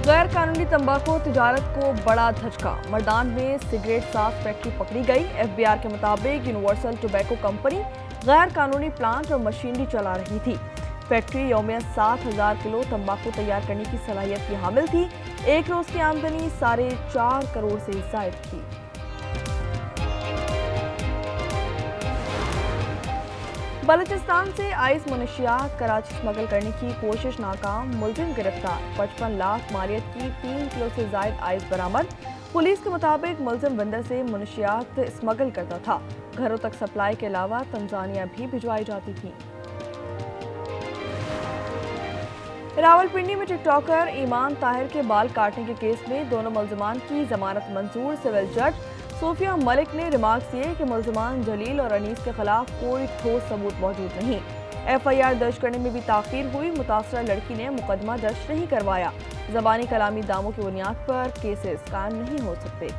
गैर कानूनी तंबाकू तिजारत को बड़ा धचका। मर्दान में सिगरेट साफ फैक्ट्री पकड़ी गई। एफबीआर के मुताबिक यूनिवर्सल टोबैको कंपनी गैर कानूनी प्लांट और मशीनरी चला रही थी। फैक्ट्री यौमिया 7,000 किलो तंबाकू तैयार करने की सलाहियत की हामिल थी। एक रोज की आमदनी 4.5 करोड़ से जायद थी। बलूचिस्तान से आइस मनशियात कराची स्मगल करने की कोशिश नाकाम, मुलजिम गिरफ्तार। 55 लाख मालियत की 3 किलो से जायद आइस बरामद। पुलिस के मुताबिक मुलजिम बंदर से मनशियात स्मगल करता था। घरों तक सप्लाई के अलावा तंजानिया भी भिजवाई जाती थी। रावलपिंडी में टिकटॉकर ईमान ताहिर के बाल काटने के केस में दोनों मुलजमान की जमानत मंजूर। सिविल जज सोफिया मलिक ने रिमार्क्स दिए कि मुलजमान जलील और अनीस के खिलाफ कोई ठोस सबूत मौजूद नहीं। एफआईआर दर्ज करने में भी ताखीर हुई। मुतासरा लड़की ने मुकदमा दर्ज नहीं करवाया। ज़बानी कलामी दामों की बुनियाद पर केसेस कायम नहीं हो सकते।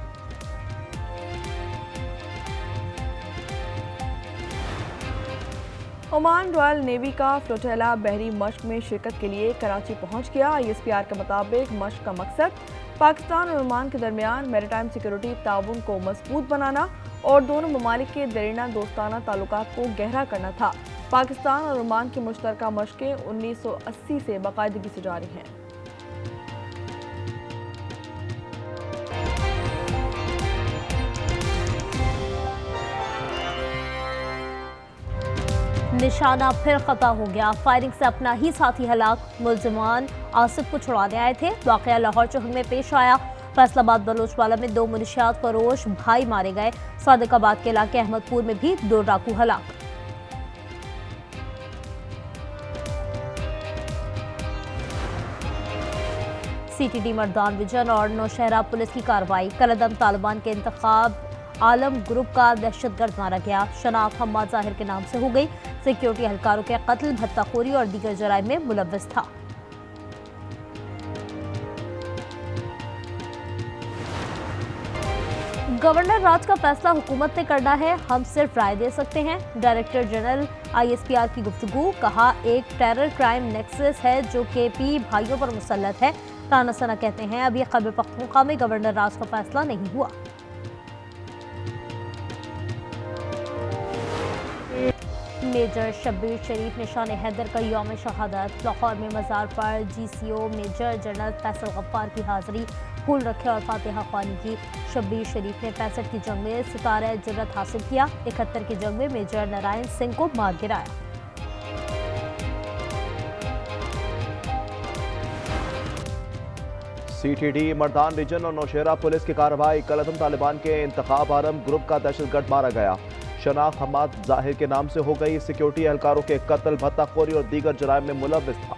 ओमान रॉयल नेवी का फ्लोटेला बहरी मश्क में शिरकत के लिए कराची पहुंच गया। आईएसपीआर के मुताबिक मश्क का मकसद पाकिस्तान और ओमान के दरमियान मैरीटाइम सिक्योरिटी ताउन को मजबूत बनाना और दोनों ममालिक के दरीना दोस्ताना ताल्लुकात को गहरा करना था। पाकिस्तान और ओमान की मुश्तरका मशकें 1980 से बाकायदगी से जारी हैं। निशाना फिर खता हो गया। फायरिंग से अपना ही साथी हलाक। मुलजिमान आसिफ को छुड़ाने आए थे। वाकया लाहौर चौहद में पेश आया। फैसलाबाद बलोचवाला में 2 मुनशियात फरोश भाई मारे गए। सादिकाबाद के इलाके अहमदपुर में भी 2 डाकू हलाक। सीटीडी मर्दान विजन और नौशहरा पुलिस की कार्रवाई। कलदम तालिबान के इंतखाब आलम ग्रुप का दहशतगर्द मारा गया। शनाख्त हम्माद जाहिर के नाम से हो गई। सिक्योरिटी एहलकारों के कत्ल, भत्ताखोरी और दीगर जराइम में मुलव्वस था। गवर्नर राज का फैसला हुकूमत ने करना है, हम सिर्फ राय दे सकते हैं। डायरेक्टर जनरल आईएसपीआर की गुफ्तगू। कहा, एक टेरर क्राइम नेक्सस है जो केपी भाइयों पर मुसल्लत है। राना सना कहते हैं, अभी खैबर पख्तूनख्वा में गवर्नर राज का फैसला नहीं हुआ। मेजर शब्बीर शरीफ निशान हैदर का यौम शहादत। लाहौर में मज़ार पर जीसीओ मेजर जनरल फैसल गफ्फार की हाजिरी। फूल रखे और फातिहा ख्वानी की। शब्बीर शरीफ ने 65 की जंग में सितारा जुर्रत हासिल किया। 71 की जंग में मेजर नारायण सिंह को मार गिराया। सीटीडी मर्दान रीजन और नौशहरा पुलिस की कार्रवाई। कलदम तालिबान के इंतखाब आलम ग्रुप का दहशतगर्द मारा गया। शनाख्त हम्माद जाहिर के नाम से हो गई। सिक्योरिटी एहलकारों के कत्ल, भत्ताखोरी और दीगर जराइम में मुलव्वस था।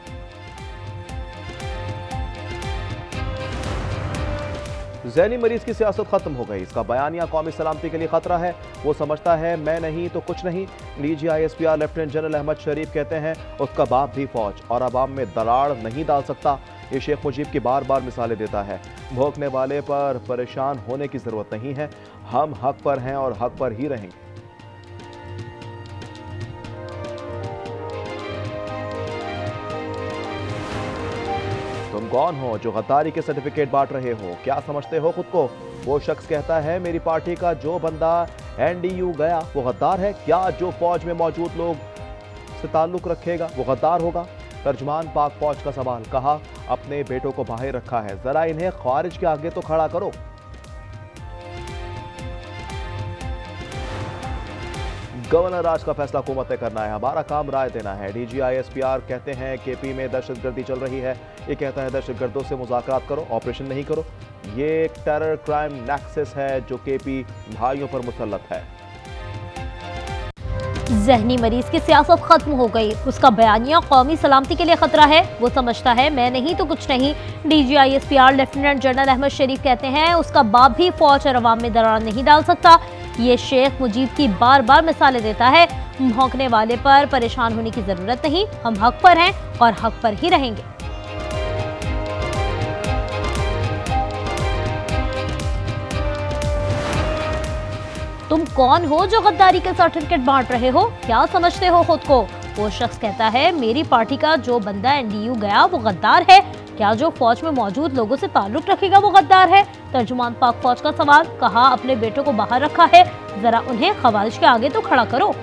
ज़हनी मरीज की सियासत खत्म हो गई। इसका बयानिया कौमी सलामती के लिए खतरा है। वो समझता है मैं नहीं तो कुछ नहीं। DG ISPR lieutenant general Ahmed Sharif कहते हैं उसका बाप भी फौज और अवाम में दरार नहीं डाल सकता। ये शेख मुजीब की बार बार मिसालें देता है। भोंकने वाले पर परेशान होने की जरूरत नहीं है। हम हक पर हैं और हक पर ही रहेंगे। तुम कौन हो जो गद्दारी के सर्टिफिकेट बांट रहे हो? क्या समझते हो खुद को? वो शख्स कहता है मेरी पार्टी का जो बंदा एनडीयू गया वो गद्दार है। क्या जो फौज में मौजूद लोग से ताल्लुक रखेगा वो गद्दार होगा? तर्जमान पाक फौज का सवाल। कहा, अपने बेटों को बाहर रखा है, जरा इन्हें ख्वारिज के आगे तो खड़ा करो। गवर्नर राज का फैसला हुकूमत ने करना है, हमारा काम राय देना है। डीजी आईएसपीआर कहते हैं केपी में दहशतगर्दी चल रही है। ये कहता है दहशतगर्दों से मुज़ाकरात करो, ऑपरेशन नहीं करो। ये एक टेरर क्राइम नेक्सस है जो केपी भाइयों पर मुसल्लत है। ज़हनी मरीज की सियासत खत्म हो गई। उसका बयानिया कौमी सलामती के लिए खतरा है। वो समझता है मैं नहीं तो कुछ नहीं। DG ISPR lieutenant general Ahmed Sharif कहते हैं उसका बाप भी फौज और अवाम में दरार नहीं डाल सकता। ये शेख मुजीब की बार बार मिसालें देता है। भौंकने वाले पर परेशान होने की जरूरत नहीं। हम हक पर हैं और हक पर ही रहेंगे। तुम कौन हो जो गद्दारी के सर्टिफिकेट बांट रहे हो? क्या समझते हो खुद को? वो शख्स कहता है मेरी पार्टी का जो बंदा एनडीयू गया वो गद्दार है। क्या जो फौज में मौजूद लोगों से ताल्लुक रखेगा वो गद्दार है? तर्जुमान पाक फौज का सवाल, कहा अपने बेटों को बाहर रखा है, जरा उन्हें खवारिज के आगे तो खड़ा करो।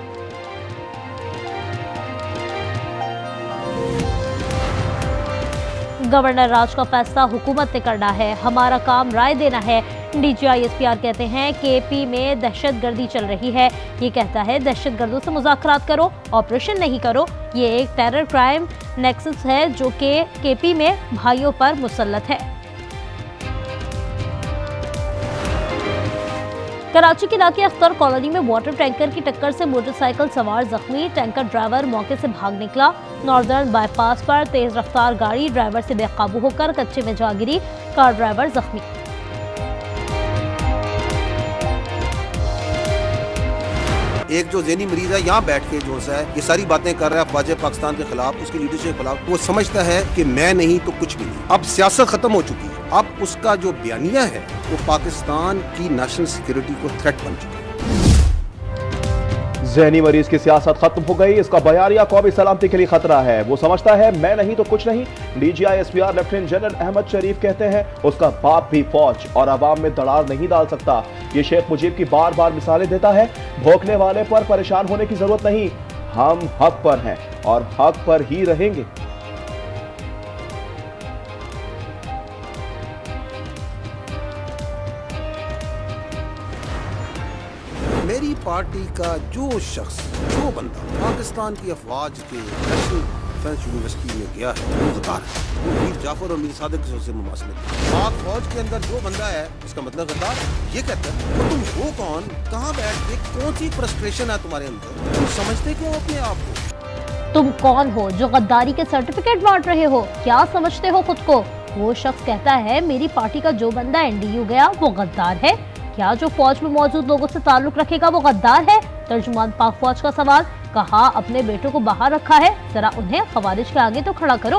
गवर्नर राज का फैसला हुकूमत ने करना है, हमारा काम राय देना है। DGISPR कहते हैं KP में दहशतगर्दी चल रही है। ये कहता है दहशतगर्दों से मुज़ाकरात करो, ऑपरेशन नहीं करो। ये एक टेरर क्राइम नेक्सस है जो कि KP में भाइयों पर मुसल्लत है। कराची के इलाके अख्तर कॉलोनी में वाटर टैंकर की टक्कर से मोटरसाइकिल सवार जख्मी, टैंकर ड्राइवर मौके से भाग निकला। नॉर्दर्न बाईपास पर तेज रफ्तार गाड़ी ड्राइवर से बेकाबू होकर कच्चे में जा गिरी, कार ड्राइवर जख्मी। एक जो ज़हनी मरीज है यहाँ बैठ के जो है ये सारी बातें कर रहा है ख्वाजा पाकिस्तान के खिलाफ, उसकी लीडरशिप के खिलाफ। वो समझता है कि मैं नहीं तो कुछ भी नहीं। अब सियासत खत्म हो चुकी है। अब उसका जो बयानिया है वो पाकिस्तान की नेशनल सिक्योरिटी को थ्रेट बन चुका है। ज़हनी मरीज की सियासत खत्म हो गई, इसका बयानिया कौमी सलामती के लिए खतरा है। वो समझता है मैं नहीं तो कुछ नहीं। DGISPR lieutenant general Ahmed Sharif कहते हैं उसका बाप भी फौज और अवाम में दरार नहीं डाल सकता। ये शेख मुजीब की बार बार मिसालें देता है। भोंकने वाले पर परेशान होने की जरूरत नहीं, हम हक पर हैं और हक पर ही रहेंगे। मेरी पार्टी का जो शख्स, जो बंदा पाकिस्तान की अफवाज के नेशनल डिफेंस यूनिवर्सिटी में गया है वो गद्दार है। वो मीर जाफर और मीर सादिक से मुमासलत है। पाक फौज के अंदर जो बंदा है उसका मतलब गद्दार ये कहता है। तो तुम हो कौन, कहाँ बैठ के, कौन सी फ्रस्ट्रेशन है तुम्हारे अंदर, तुम समझते क्यों अपने आप को? तुम कौन हो जो गद्दारी के सर्टिफिकेट बांट रहे हो? क्या समझते हो खुद को? वो शख्स कहता है मेरी पार्टी का जो बंदा NDU गया वो गद्दार है। क्या जो फौज में मौजूद लोगों से ताल्लुक रखेगा वो गद्दार है? तर्जुमान पाक फौज का सवाल, कहा अपने बेटों को बाहर रखा है, जरा उन्हें खवारिज के आगे तो खड़ा करो।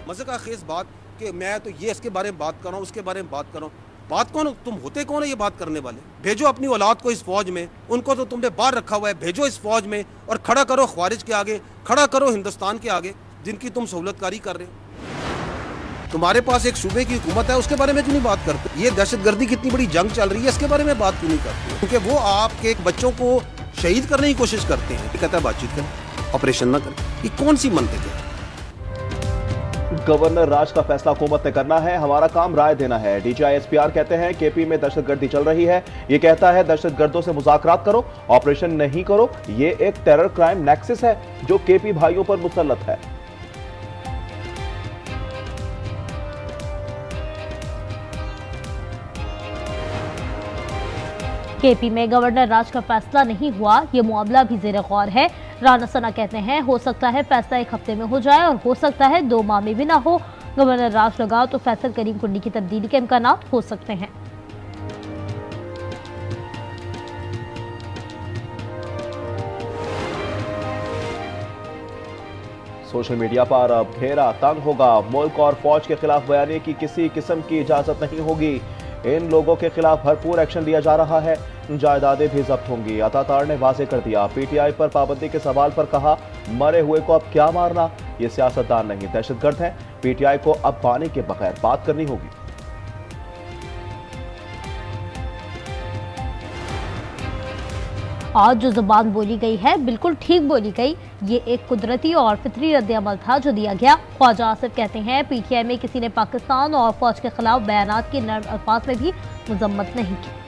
मजे का खेज बात कि मैं तो ये इसके बारे में बात कर रहा हूँ, उसके बारे में बात कर रहा हूँ। बात कौन, तुम होते कौन है ये बात करने वाले? भेजो अपनी औलाद को इस फौज में, उनको तो तुमने बाहर रखा हुआ है, भेजो इस फौज में और खड़ा करो ख्वारिज के आगे, खड़ा करो हिंदुस्तान के आगे जिनकी तुम सहूलतकारी कर रहे हो। तुम्हारे पास एक सूबे की हुकूमत है, उसके बारे में क्यों नहीं बात करते? ये दहशतगर्दी की इतनी बड़ी जंग चल रही है, इसके बारे में बात क्यों नहीं करते? क्योंकि वो आपके बच्चों को शहीद करने की कोशिश करते हैं। कहता है बातचीत करें, ऑपरेशन ना करें। ये कौन सी मंतक है? गवर्नर राज का फैसला हुकूमत ने करना है, हमारा काम राय देना है। DGISPR कहते हैं KP में दहशतगर्दी चल रही है। ये कहता है दहशतगर्दों से मुज़ाकरात करो, ऑपरेशन नहीं करो। ये एक टेरर क्राइम नेक्सस है जो KP भाइयों पर मुसल्लत है। KP में गवर्नर राज का फैसला नहीं हुआ, ये मामला भी ज़ेर गौर है। राना सना कहते हैं हो सकता है फैसला 1 हफ्ते में हो जाए और हो सकता है 2 माह में भी ना हो। गवर्नर राज लगा तो फैसल करीम कुंडी की तब्दीली के इम्कानात हो सकते हैं। सोशल मीडिया पर अब घेरा तंग होगा। मुल्क और फौज के खिलाफ बयानी की किसी किस्म की इजाजत नहीं होगी। इन लोगों के खिलाफ भरपूर एक्शन लिया जा रहा है, जायदादें भी जब्त होंगी। अतातार ने वाजे कर दिया। PTI पर पाबंदी के सवाल पर कहा मरे हुए को अब क्या मारना, ये सियासतदान नहीं दहशतगर्द हैं। PTI को अब पानी के बगैर बात करनी होगी। आज जो जुबान बोली गई है बिल्कुल ठीक बोली गई। ये एक कुदरती और फितरी रद्द-ए-अमल था जो दिया गया। ख्वाजा आसिफ कहते हैं PTI में किसी ने पाकिस्तान और फौज के खिलाफ बयानात की नर्म अल्फाज में भी मजम्मत नहीं की।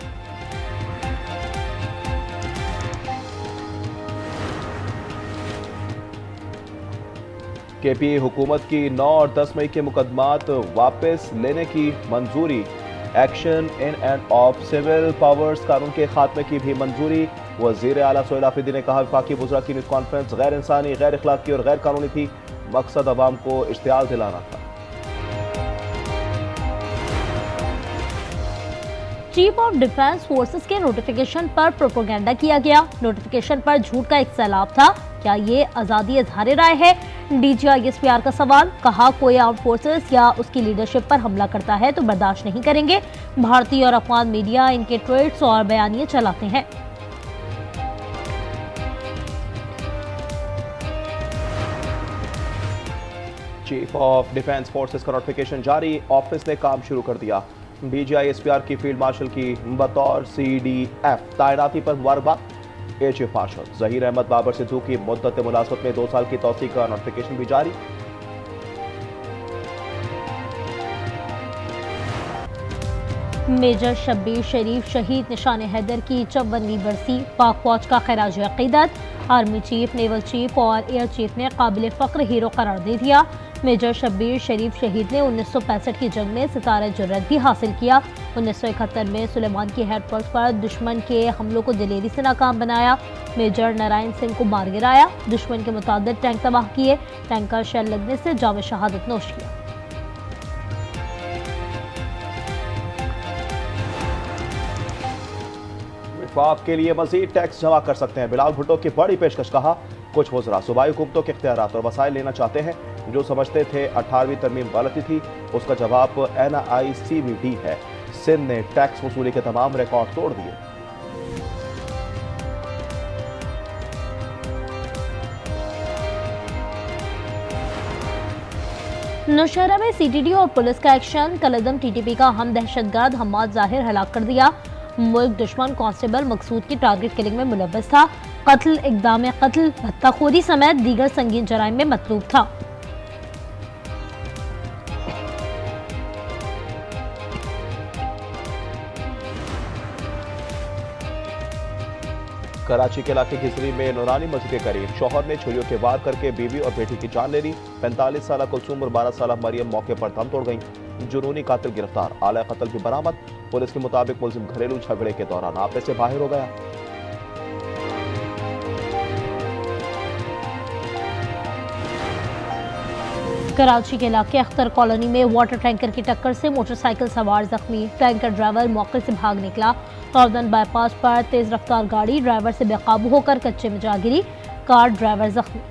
KP हुकूमत की 9 और 10 मई के मुकदमात वापस लेने की मंजूरी। Action in and of civil powers कानून के खात्मे की भी मंजूरी। वज़ीर आला सोहेल आफरीदी ने कहा वफाकी वज़रा की न्यूज़ कॉन्फ्रेंस गैर इंसानी, गैर अखलाकी और गैर कानूनी थी। मकसद अवाम को इश्तियाल दिलाना था। चीफ ऑफ डिफेंस फोर्सेस के नोटिफिकेशन पर प्रोपेगेंडा किया गया। नोटिफिकेशन पर झूठ का एक सैलाब था। क्या ये आज़ादी इज़हार राय है? DGISPR का सवाल, कहा कोई आर्म फोर्सेस या उसकी लीडरशिप पर हमला करता है तो बर्दाश्त नहीं करेंगे। भारतीय और अफगान मीडिया इनके ट्वीट्स और बयानिए चलाते हैं। चीफ ऑफ डिफेंस फोर्सेस का नोटिफिकेशन जारी, ऑफिस ने काम शुरू कर दिया। DGI-SPR की फील्ड मार्शल की बतौर CDF तैनाती पर मुबारकबाद। Air chief marshal Zaheer Ahmed Babar Sidhu की मुद्दत मुलाजमत में 2 साल की तौसीक का नोटिफिकेशन भी जारी। मेजर शब्बीर शरीफ शहीद निशान हैदर की 54वीं बरसी, पाक फौज का खराज अकीदत। आर्मी चीफ, नेवल चीफ और एयर चीफ ने काबिल फ़ख्र हीरो करार दे दिया। मेजर शब्बीर शरीफ शहीद ने 1965 की जंग में सितारे जुर्रत भी हासिल किया। 1971 में सुलेमान की हेडपोस्ट पर दुश्मन के हमलों को दिलेरी से नाकाम बनाया। मेजर नारायण सिंह को मार गिराया। दुश्मन के मुताबिक टैंक तबाह किए। टैंक का शेल लगने से जाम शहादत नोश किया। विफाक के लिए मजीद टैक्स जमा कर सकते हैं, बिलावल भुट्टो की बड़ी पेशकश। कहा कुछ वज़रा सूबाई हुकूमतों के इख्तियारात और वसाइल लेना चाहते हैं, जो समझते थे 18वीं तरमीम गलती थी, उसका जवाब NICBD है। सिंध ने टैक्स वसूली के तमाम रिकॉर्ड तोड़ दिए। नौशहरा में CTD और पुलिस का एक्शन, कलदम TTP का हम दहशतगर्द हम्माद जाहिर हलाक कर दिया। मुल्क दुश्मन कांस्टेबल मकसूद की टारगेट किलिंग में मुलव्वस था। कत्ल, इक़दाम कत्ल, भत्ताखोरी समेत दीगर संगीन जराइम में मतलूब था। कराची के इलाके खिजरी में नूरानी मस्जिद के करीब शौहर ने छुरियों के वार करके बीवी और बेटी की जान ले ली। 45 साल कुलसूम और 12 साल मरियम मौके पर दम तोड़ गईं। जुनूनी कातिल गिरफ्तार, आला कत्ल भी बरामद। पुलिस के मुताबिक मुलजिम घरेलू झगड़े के दौरान आपे से बाहर हो गया। कराची के इलाके अख्तर कॉलोनी में वाटर टैंकर की टक्कर से मोटरसाइकिल सवार जख्मी। टैंकर ड्राइवर मौके से भाग निकला। नॉर्दर्न बाईपास पर तेज रफ्तार गाड़ी ड्राइवर से बेकाबू होकर कच्चे में जा गिरी। कार ड्राइवर जख्मी।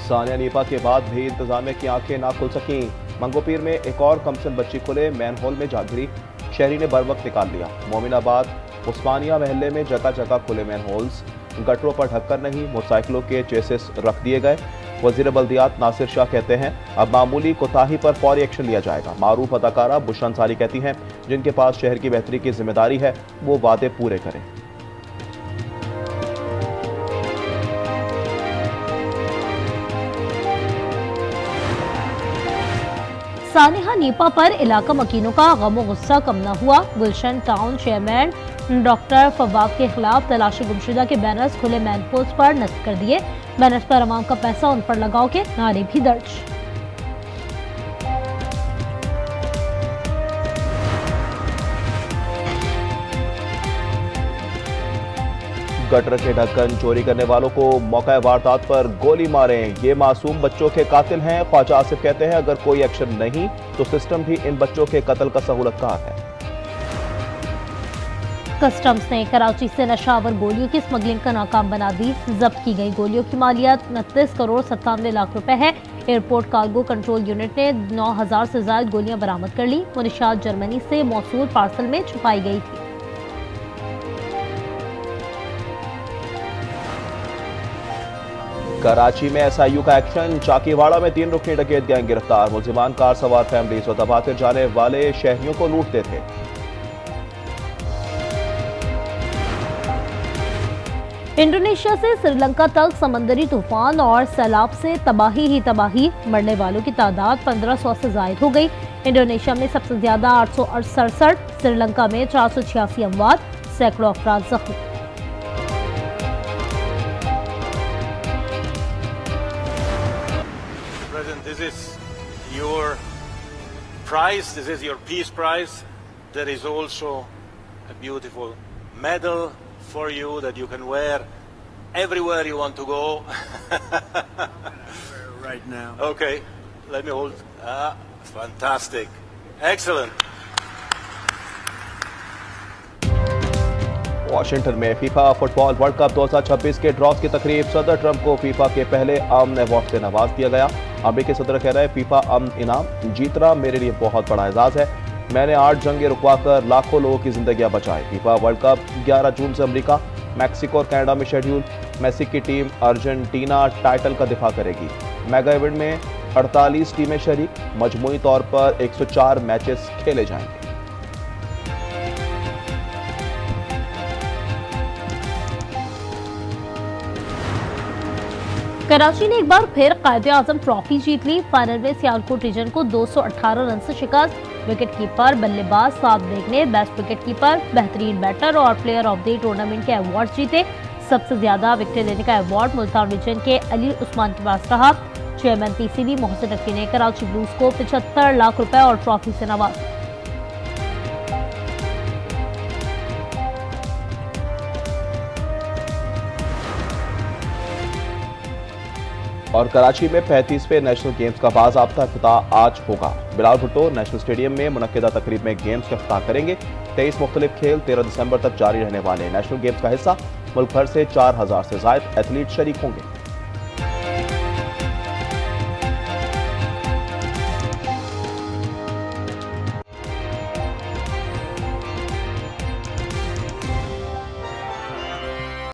सानिया नीपा के बाद भी इंतजामिया की आंखें ना खुल सकी। मंगोपीर में एक और कमसन बच्ची खुले मैन होल में जा गिरी, शहरी ने बर वक्त निकाल लिया। मोमिनाबाद उस्मानिया महल्ले में जगह जगह खुले मैन होल्स, गटरों पर ढक्कन नहीं, मोटरसाइकिलों के चेसिस रख दिए गए। वजीर बल्दियात नासिर शाह कहते हैं अब मामूली कोताही पर फौरी एक्शन लिया जाएगा। मारूफ अदाकारा बुशरा अंसारी कहती हैं जिनके पास शहर की बेहतरी की जिम्मेदारी है वो वादे पूरे करें। सानिहा नीपा पर इलाका मकीनों का गम गुस्सा कम न हुआ। गुलशन टाउन चेयरमैन डॉक्टर फवाद के खिलाफ तलाशी गुमशुदा के बैनर्स खुले मैन पोस्ट पर नस्ब कर दिए। बैनर्स पर अवाम का पैसा उन पर लगाओ के नारे भी दर्ज। गटर के ढक्कन चोरी करने वालों को मौका वारदात पर गोली मारें, ये मासूम बच्चों के कातिल हैं। ख्वाजा आसिफ कहते हैं अगर कोई एक्शन नहीं तो सिस्टम भी इन बच्चों के कत्ल का सहूलतकार है। कस्टम्स ने कराची से नशावर गोलियों की स्मगलिंग का नाकाम बना दी। जब्त की गई गोलियों की मालियत 29 करोड़ 97 लाख रुपए है। एयरपोर्ट कार्गो कंट्रोल यूनिट ने 9000 से ज्यादा गोलियां बरामद कर ली। मुनिशात जर्मनी से मौसूल पार्सल में छुपाई गई थी। कराची में SIU का एक्शन, चाकीवाड़ा में 3 रुकनी डकैत गैंग गिरफ्तार। मुलजिमान कार सवार फैमिलीज और दफातर जाने वाले शहरियों को लूटते थे। इंडोनेशिया से श्रीलंका तक समंदरी तूफान और सैलाब से तबाही ही तबाही। मरने वालों की तादाद 1500 से जायद हो गई। इंडोनेशिया में सबसे ज्यादा 867, श्रीलंका में 486 अमवात, सैकड़ों अफराद जख्मी। This is your prize, this is your peace prize. There is also a beautiful medal for you that you can wear everywhere you want to go. Right now. Okay, let me hold. Fantastic. Excellent. Washington में FIFA football world cup 2026 के drawers की तकरीब, सदर Trump को FIFA के पहले अमन award से नवाज दिया गया। अमेरिकी सदर कह रहे फीफा अमन इनाम जीतना मेरे लिए बहुत बड़ा एजाज है। मैंने 8 जंगें रुकवा कर लाखों लोगों की जिंदगियां बचाई। फीफा वर्ल्ड कप 11 जून से अमेरिका, मैक्सिको और कनाडा में शेड्यूल मेसी की टीम अर्जेंटीना टाइटल का दिफा करेगी। मेगा इवेंट में 48 टीमें शरीक, मजमूई तौर पर 104 मैचेस खेले जाएंगे। कराची ने एक बार फिर कायदे-आज़म ट्रॉफी जीत ली। फाइनल में सियालकोट रीजन को 218 रन से शिकस्त। विकेटकीपर, बल्लेबाज साद बेग ने बेस्ट विकेटकीपर, बेहतरीन बैटर और प्लेयर ऑफ द टूर्नामेंट के अवार्ड जीते। सबसे ज्यादा विकेट लेने का अवार्ड मुल्तान रीजन के अली उस्मान के पास रहा। चेयरमैन पीसीबी मोहसिन नकवी ने कराची ब्लूज को 75 लाख रुपए और ट्रॉफी से नवाजा। और कराची में 35वें नेशनल गेम्स का बाज़ाब्ता इफ्तिताह आज होगा। बिलाल भुट्टो नेशनल स्टेडियम में मुनक्किदा तकरीब में गेम्स का इफ्तिताह करेंगे। 23 मुख्तलिफ खेल 13 दिसंबर तक जारी रहने वाले नेशनल गेम्स का हिस्सा मुल्क भर से 4000 से ज़ायद एथलीट शरीक होंगे।